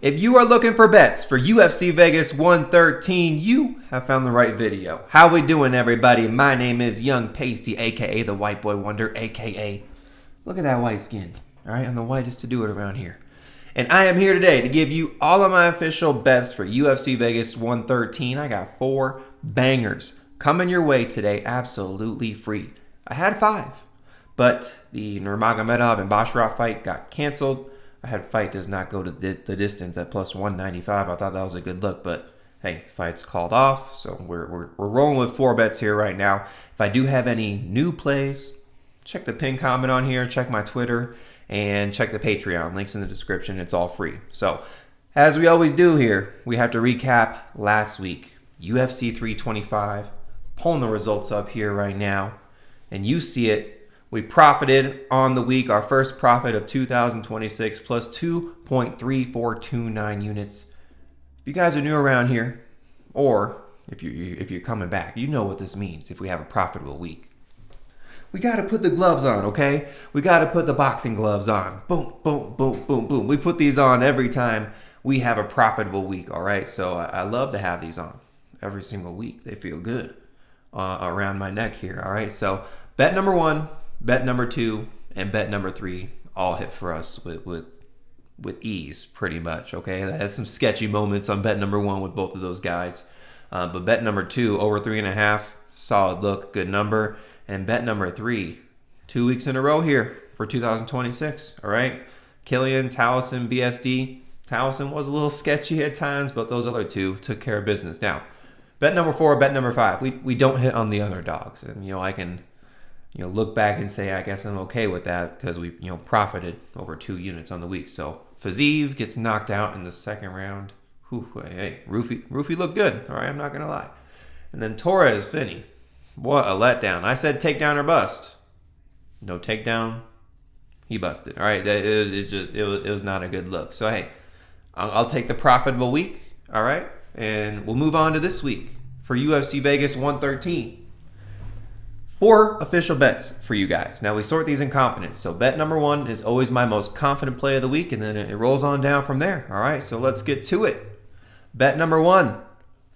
If you are looking for bets for UFC Vegas 113, you have found the right video. How we doing, everybody? My name is Young Pasty, aka the White Boy Wonder, aka look at that white skin. All right, I'm the whitest to do it around here. And I am here today to give you all of my official bets for UFC Vegas 113. I got 4 bangers coming your way today, absolutely free. I had 5, but the Nurmagomedov and Gafurov fight got canceled. I had fight does not go to the distance at plus 195. I thought that was a good look, but hey, fight's called off. So we're rolling with 4 bets here right now. If I do have any new plays, check the pin comment on here, check my Twitter, and check the Patreon. Links in the description. It's all free. So as we always do here, we have to recap last week. UFC 325. Pulling the results up here right now. And you see it. We profited on the week, our first profit of 2026 plus 2.3429 units. If you guys are new around here, or if you're coming back, you know what this means if we have a profitable week. We got to put the gloves on, okay? We got to put the boxing gloves on. Boom, boom, boom, boom, boom. We put these on every time we have a profitable week, all right? So I love to have these on every single week. They feel good around my neck here, all right? So bet number 1. Bet number 2 and bet number 3 all hit for us with ease, pretty much. Okay, I had some sketchy moments on bet number 1 with both of those guys, but bet number 2 over 3.5, solid look, good number, and bet number 3, 2 weeks in a row here for 2026. All right, Killian, Taliesin, BSD. Taliesin was a little sketchy at times, but those other 2 took care of business. Now, bet number 4, bet number 5. We don't hit on the underdogs, and I can. Look back and say, I guess I'm okay with that because we, profited over 2 units on the week. So Fazeev gets knocked out in the second round. Hey, Roofy looked good. All right, I'm not going to lie. And then Torres, Finney. What a letdown. I said takedown or bust. No takedown. He busted. All right, it was not a good look. So, hey, I'll take the profitable week. All right, and we'll move on to this week for UFC Vegas 113. 4 official bets for you guys. Now we sort these in confidence. So bet number 1 is always my most confident play of the week, and then it rolls on down from there. All right, so let's get to it. Bet number 1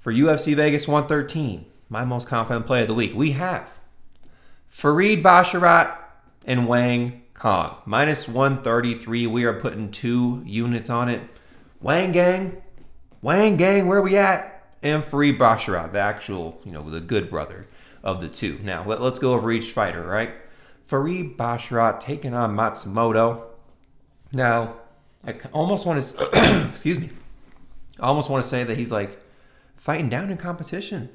for UFC Vegas 113, my most confident play of the week. We have Farid Basharat and Wang Kong. Minus 133. We are putting 2 units on it. Wang gang, where we at? And Farid Basharat, the actual, the good brother of the 2. Now, let's go over each fighter, right? Farid Basharat taking on Matsumoto. Now, I almost want to, excuse me. I almost want to say that he's like fighting down in competition,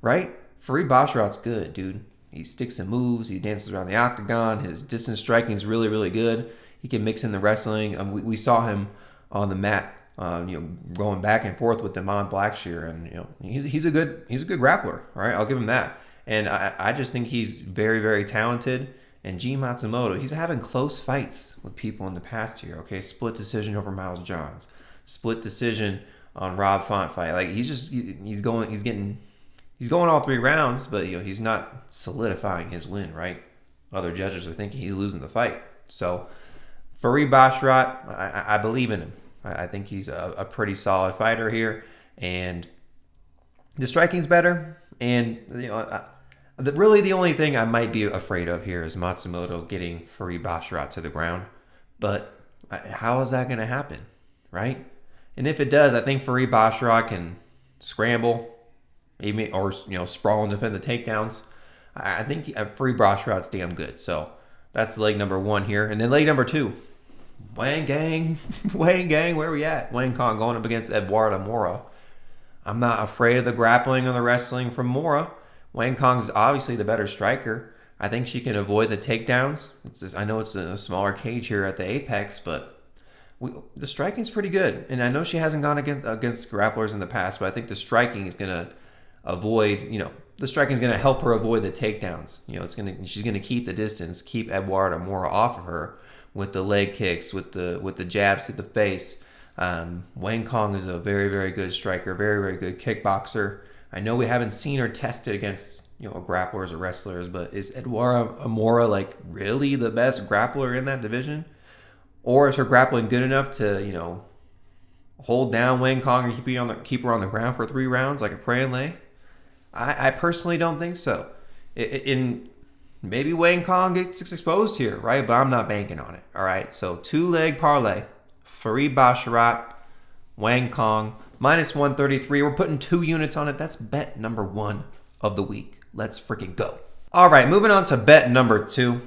right? Farid Basharat's good, dude. He sticks and moves. He dances around the octagon. His distance striking is really, really good. He can mix in the wrestling. We saw him on the mat, going back and forth with Damon Blackshear, and he's a good grappler, all right? I'll give him that. And I just think he's very, very talented. And G. Matsumoto, he's having close fights with people in the past year. Okay, split decision over Miles Johns, split decision on Rob Font fight. Like he's going all 3 rounds, but he's not solidifying his win. Right? Other judges are thinking he's losing the fight. So Farid Basharat, I believe in him. I think he's a pretty solid fighter here, and the striking's better. And really, the only thing I might be afraid of here is Matsumoto getting Farid Basharat to the ground. But how is that going to happen, right? And if it does, I think Farid Basharat can scramble, maybe, or sprawl and defend the takedowns. I think Farid Basharat's damn good. So that's leg number 1 here, and then leg number 2, Wang gang, where we at? Wang Kong going up against Eduardo Moura. I'm not afraid of the grappling or the wrestling from Moura. Wang Kong is obviously the better striker. I think she can avoid the takedowns. I know it's a smaller cage here at the Apex, but the striking is pretty good. And I know she hasn't gone against grapplers in the past, but I think the striking is going to avoid, the striking is going to help her avoid the takedowns. She's going to keep the distance, keep Eduardo Moura off of her with the leg kicks, with the jabs to the face. Wang Kong is a very, very good striker, very, very good kickboxer. I know we haven't seen her tested against grapplers or wrestlers, but is Eduardo Moura like really the best grappler in that division? Or is her grappling good enough to, hold down Wang Kong and keep her on the ground for 3 rounds like a pray and lay? I personally don't think so. Maybe Wang Kong gets exposed here, right? But I'm not banking on it. All right. So 2-leg parlay. Farid Basharat, Wang Kong, -133. We're putting 2 units on it. That's bet number 1 of the week. Let's freaking go. All right. Moving on to bet number 2.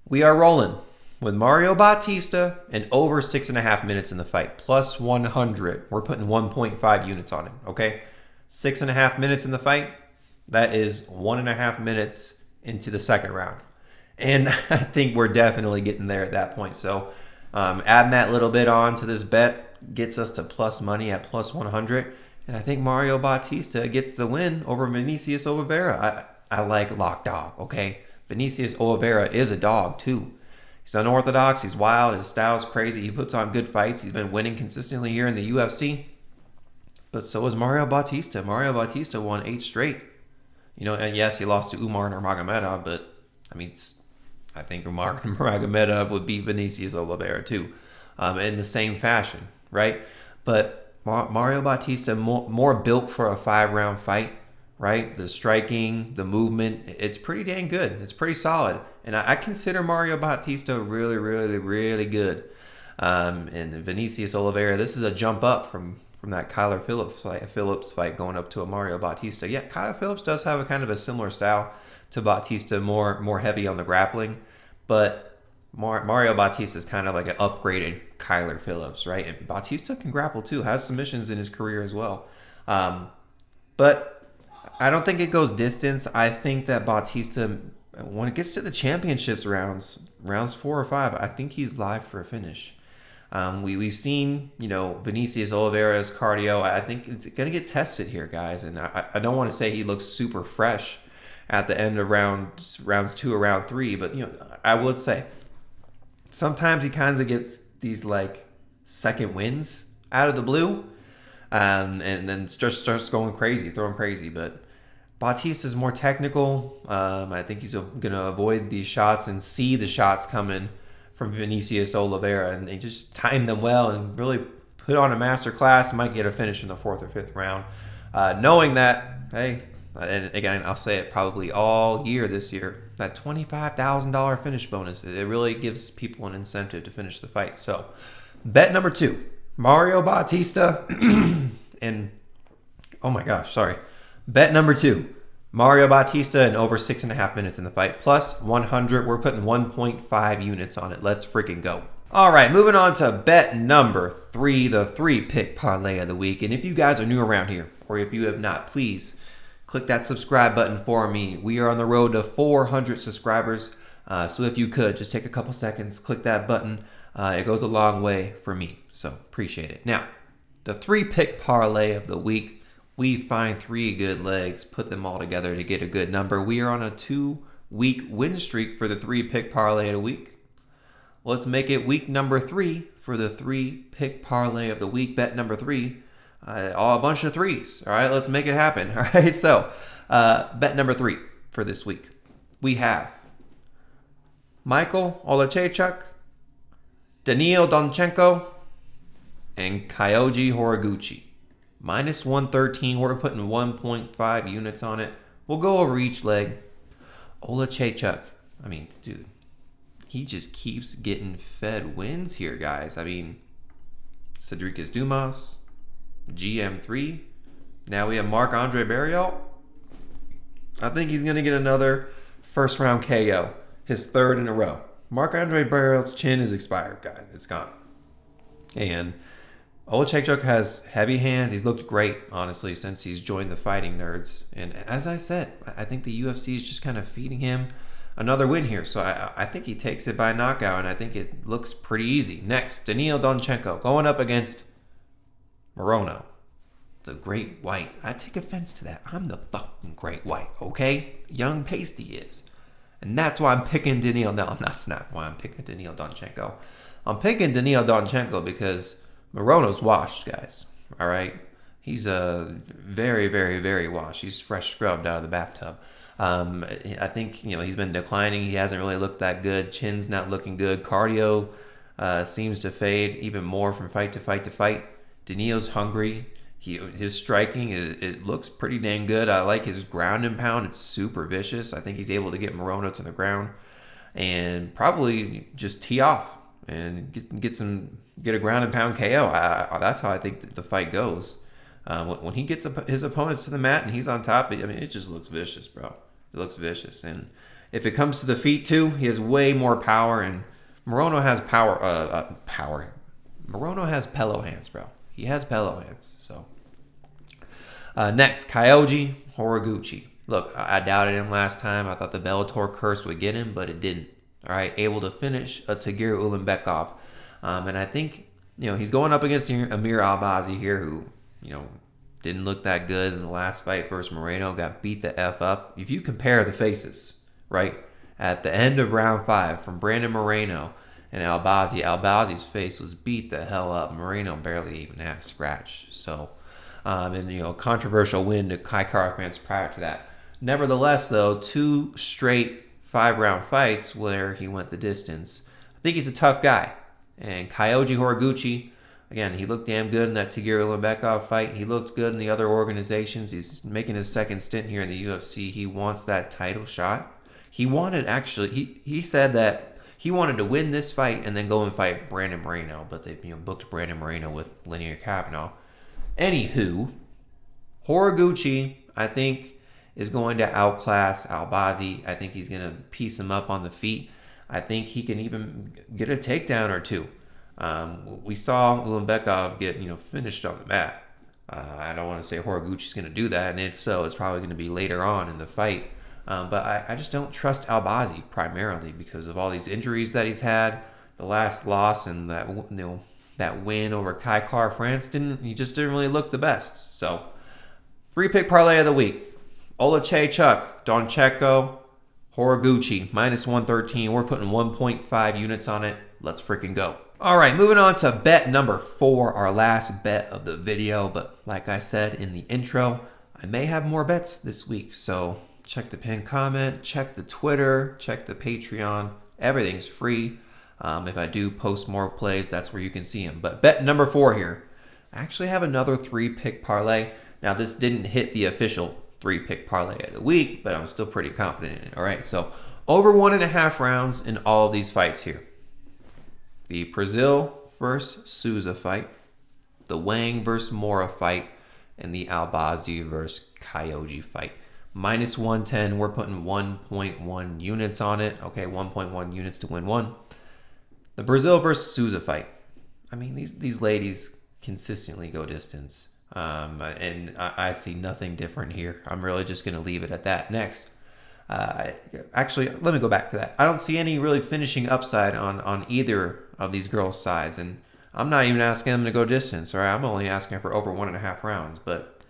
We are rolling with Mario Bautista and over 6.5 minutes in the fight. +100. We're putting 1.5 units on it. Okay. 6.5 minutes in the fight. That is 1.5 minutes into the second round. And I think we're definitely getting there at that point. So adding that little bit on to this bet gets us to plus money at +100. And I think Mario Bautista gets the win over Vinicius Oliveira. I like lock dog, okay? Vinicius Oliveira is a dog too. He's unorthodox. He's wild. His style's crazy. He puts on good fights. He's been winning consistently here in the UFC. But so is Mario Bautista. Mario Bautista won 8 straight. And yes, he lost to Nurmagomedov, but I think Nurmagomedov would beat Vinicius Oliveira too, in the same fashion, right? But Mario Bautista more built for a 5-round fight, right? The striking, the movement, it's pretty dang good. It's pretty solid, and I consider Mario Bautista really, really, really good. And Vinicius Oliveira, this is a jump up from that Kyler Phillips fight going up to a Mario Bautista. Yeah, Kyler Phillips does have a kind of a similar style to Bautista, more heavy on the grappling, but Mario Bautista is kind of like an upgraded Kyler Phillips, right? And Bautista can grapple too, has submissions in his career as well. But I don't think it goes distance. I think that Bautista, when it gets to the championships rounds 4 or 5, I think he's live for a finish. We've seen, Vinicius Oliveira's cardio. I think it's going to get tested here, guys. And I don't want to say he looks super fresh at the end of rounds 2 or round 3, but I would say sometimes he kind of gets these like second wins out of the blue, and then just starts going crazy, throwing crazy. But Bautista's more technical. I think he's going to avoid these shots and see the shots coming from Vinicius Oliveira, and they just time them well and really put on a master class. Might get a finish in the 4th or 5th round, knowing that, hey, and again, I'll say it probably all year this year, that $25,000 finish bonus, it really gives people an incentive to finish the fight. So bet number 2, Mario Bautista and bet number 2, Mario Bautista and over 6.5 minutes in the fight, +100. We're putting 1.5 units on it. Let's freaking go. All right, moving on to bet number 3, the 3-pick parlay of the week. And if you guys are new around here, or if you have not, please click that subscribe button for me. We are on the road to 400 subscribers. So if you could, just take a couple seconds, click that button. It goes a long way for me. So appreciate it. Now, the 3-pick parlay of the week. We find 3 good legs, put them all together to get a good number. We are on a 2-week win streak for the 3-pick parlay of the week. Let's make it week number 3 for the 3-pick parlay of the week. Bet number 3, a bunch of 3s. All right, let's make it happen. All right, so bet number 3 for this week. We have Michal Olechechuk, Daniil Donchenko, and Kyoji Horiguchi. -113. We're putting 1.5 units on it. We'll go over each leg. Olechechuk, dude, he just keeps getting fed wins here, guys. Cedricus Dumas, GM3. Now we have Marc-Andre Barrial. I think he's going to get another first-round KO, his 3rd in a row. Marc-Andre Barrial's chin is expired, guys. It's gone. And Olechechuk has heavy hands. He's looked great, honestly, since he's joined the Fighting Nerds. And as I said, I think the UFC is just kind of feeding him another win here. So I think he takes it by knockout, and I think it looks pretty easy. Next, Daniil Donchenko going up against Morono, the Great White. I take offense to that. I'm the fucking Great White, okay? Young Pasty is. And that's why I'm picking Daniil. No, that's not why I'm picking Daniil Donchenko. I'm picking Daniil Donchenko because Morono's washed, guys. All right? He's very, very, very washed. He's fresh scrubbed out of the bathtub. I think, he's been declining. He hasn't really looked that good. Chin's not looking good. Cardio seems to fade even more from fight to fight to fight. Daniil's hungry. His striking, it looks pretty dang good. I like his ground and pound. It's super vicious. I think he's able to get Morono to the ground and probably just tee off and get a ground and pound KO. That's how I think the fight goes. When he gets his opponents to the mat and he's on top, I mean, it just looks vicious, bro. It looks vicious. And if it comes to the feet too, he has way more power, and Morono has power. Morono has pillow hands, bro. He has pillow hands. So next, Kyoji Horiguchi. Look, I doubted him last time. I thought the Bellator curse would get him, but it didn't. All right, able to finish a Tagir Ulanbekov. And I think, he's going up against Amir Albazi here, who, didn't look that good in the last fight versus Moreno, got beat the F up. If you compare the faces, right, at the end of round 5 from Brandon Moreno and Albazi's face was beat the hell up. Moreno barely even had a scratch. So, controversial win to Kai Kara fans prior to that. Nevertheless, though, 2 straight 5-round fights where he went the distance. I think he's a tough guy. And Kyoji Horiguchi, again, he looked damn good in that Tagir Ulanbekov fight. He looked good in the other organizations. He's making his second stint here in the UFC. He wants that title shot. He said that he wanted to win this fight and then go and fight Brandon Moreno, but they booked Brandon Moreno with Linear Kavanaugh. Anywho, Horiguchi, I think, is going to outclass Albazi. I think he's going to piece him up on the feet. I think he can even get a takedown or two. We saw Ulanbekov get finished on the mat. I don't want to say Horiguchi's going to do that, and if so, it's probably going to be later on in the fight. But I just don't trust Albazi primarily because of all these injuries that he's had. The last loss and that win over Kai Kara France just didn't really look the best. So 3-pick parlay of the week: Olachechuk, Doncheko, Horiguchi, -113. We're putting 1.5 units on it. Let's freaking go. All right, moving on to bet number 4, our last bet of the video. But like I said in the intro, I may have more bets this week. So check the pinned comment, check the Twitter, check the Patreon. Everything's free. If I do post more plays, that's where you can see them. But bet number 4 here. I actually have another 3-pick parlay. Now, this didn't hit the official 3-pick parlay of the week, but I'm still pretty confident in it. All right, so over 1.5 rounds in all of these fights here. The Brazil versus Souza fight, the Wang versus Moura fight, and the Albazi versus Kyoji fight. -110, we're putting 1.1 units on it. Okay, 1.1 units to win one. The Brazil versus Souza fight. I mean, these ladies consistently go distance. And I see nothing different here. I'm really just going to leave it at that. Next. Actually, let me go back to that. I don't see any really finishing upside on either of these girls' sides. And I'm not even asking them to go distance. All right? I'm only asking for over 1.5 rounds. But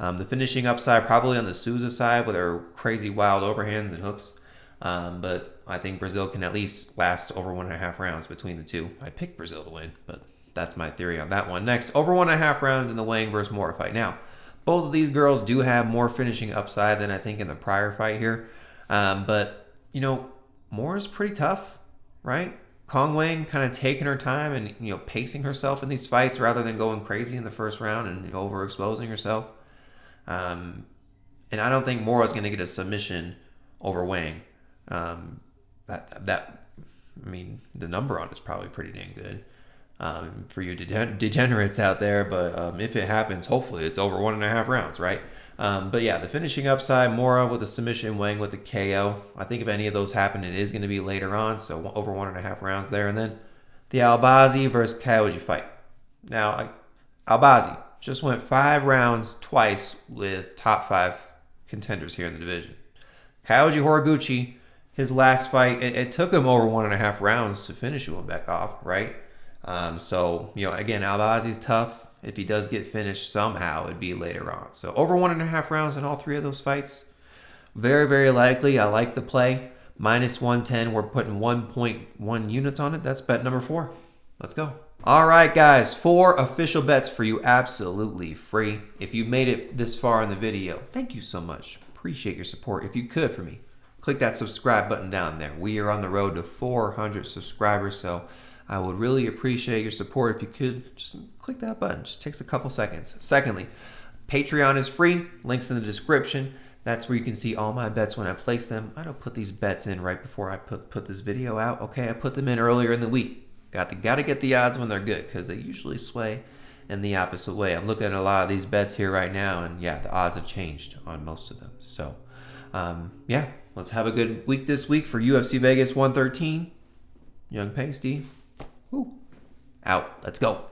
the finishing upside probably on the Souza side with her crazy wild overhands and hooks. But I think Brazil can at least last over 1.5 rounds between the two. I picked Brazil to win, but that's my theory on that one. Next, over 1.5 rounds in the Wang versus Moura fight. Now, both of these girls do have more finishing upside than I think in the prior fight here. But, Moura's pretty tough, right? Kong Wang kind of taking her time and, pacing herself in these fights rather than going crazy in the first round and overexposing herself. And I don't think Moura's going to get a submission over Wang. The number on it's probably pretty dang good. For you degenerates out there, but if it happens, hopefully it's over 1.5 rounds, right? But yeah, the finishing upside, Moura with a submission, Wang with the KO. I think if any of those happen, it is going to be later on, so over 1.5 rounds there. And then the Albazi versus Kyoji fight. Now, Albazi just went 5 rounds twice with top 5 contenders here in the division. Kyoji Horiguchi, his last fight, it took him over 1.5 rounds to finish Ulanbekov, right? Again, Albazi's tough. If he does get finished somehow, it'd be later on. So over 1.5 rounds in all 3 of those fights. Very, very likely. I like the play. -110. We're putting 1.1 units on it. That's bet number 4. Let's go. All right, guys. 4 official bets for you, absolutely free. If you made it this far in the video, thank you so much. Appreciate your support. If you could for me, click that subscribe button down there. We are on the road to 400 subscribers, so I would really appreciate your support if you could just click that button. Just takes a couple seconds. Secondly, Patreon is free. Links in the description. That's where you can see all my bets when I place them. I don't put these bets in right before I put this video out. Okay, I put them in earlier in the week. Got to get the odds when they're good, because they usually sway in the opposite way. I'm looking at a lot of these bets here right now, and yeah, the odds have changed on most of them. So, yeah, let's have a good week this week for UFC Vegas 113. Young Pasty. Woo. Out. Let's go.